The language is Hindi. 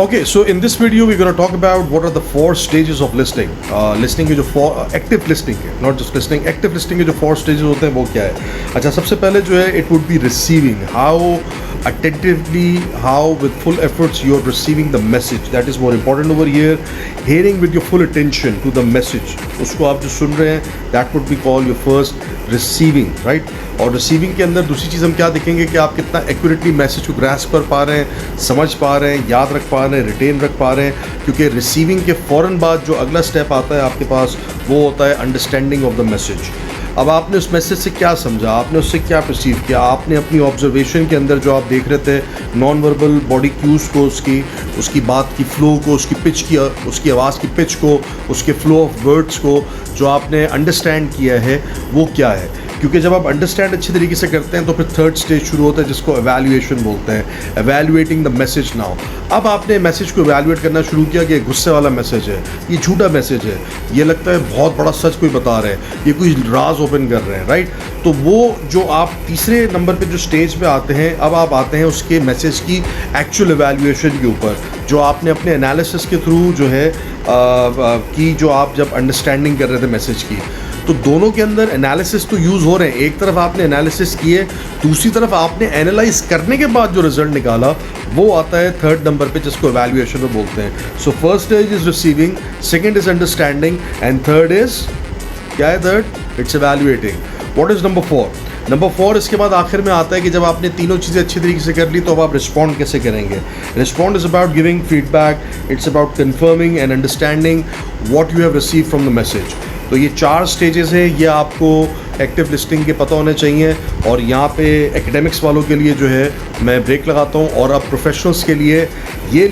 Okay, so in this video we're going to talk about what are the 4 stages of listening. Listening के जो 4 active listening है, not just listening, active listening के जो 4 stages होते हैं वो क्या है. अच्छा, सबसे पहले जो है it would be receiving. How attentively, how with full efforts you are receiving the message. That is more important over here. Hearing with your full attention to the message. उसको आप जो सुन रहे हैं, that would be called your first receiving, right? और रिसीविंग के अंदर दूसरी चीज़ हम क्या देखेंगे कि आप कितना एक्यूरेटली मैसेज को ग्रास्प कर पा रहे हैं, समझ पा रहे हैं, याद रख पा रहे हैं, रिटेन रख पा रहे हैं. क्योंकि रिसीविंग के फ़ौरन बाद जो अगला स्टेप आता है आपके पास वो होता है अंडरस्टैंडिंग ऑफ द मैसेज. अब आपने उस मैसेज से क्या समझा, आपने उससे क्या परसीव किया, आपने अपनी ऑब्जर्वेशन के अंदर जो आप देख रहे थे नॉन वर्बल बॉडी क्यूज़ को, उसकी बात की फ़्लो को, उसकी पिच की, उसकी आवाज़ की पिच को, उसके फ़्लो ऑफ वर्ड्स को जो आपने अंडरस्टैंड किया है वो क्या है. क्योंकि जब आप अंडरस्टैंड अच्छी तरीके से करते हैं तो फिर थर्ड स्टेज शुरू होता है जिसको एवैल्यूएशन बोलते हैं. एवैल्यूएटिंग द मैसेज. नाउ अब आपने मैसेज को एवैल्यूएट करना शुरू किया कि गुस्से वाला मैसेज है, ये झूठा मैसेज है, ये लगता है बहुत बड़ा सच कोई बता रहे हैं, ये कोई राज ओपन कर रहे हैं, राइट. तो वो जो आप तीसरे नंबर पे जो स्टेज पे आते हैं, अब आप आते हैं उसके मैसेज की एक्चुअल एवैल्यूएशन के ऊपर जो आपने अपने एनालिसिस के थ्रू जो है की, जो आप जब अंडरस्टैंडिंग कर रहे थे मैसेज की. तो दोनों के अंदर एनालिसिस तो यूज़ हो रहे हैं. एक तरफ आपने एनालिसिस किए, दूसरी तरफ आपने एनालाइज करने के बाद जो रिजल्ट निकाला वो आता है थर्ड नंबर पे जिसको एवैल्यूएशन में बोलते हैं. So first stage is receiving, second is understanding and third is क्या है? Third it's evaluating. What is number 4? Number 4 इसके बाद आखिर में आता है कि जब आपने तीनों चीज़ें अच्छी तरीके से कर ली तो अब आप रिस्पॉन्ड कैसे करेंगे. Respond is about giving feedback, it's about confirming and understanding what you have receive from the message. तो ये 4 स्टेजेस हैं, ये आपको एक्टिव लिस्टिंग के पता होने चाहिए. और यहाँ पे एकेडमिक्स वालों के लिए जो है मैं ब्रेक लगाता हूँ और अब प्रोफेशनल्स के लिए ये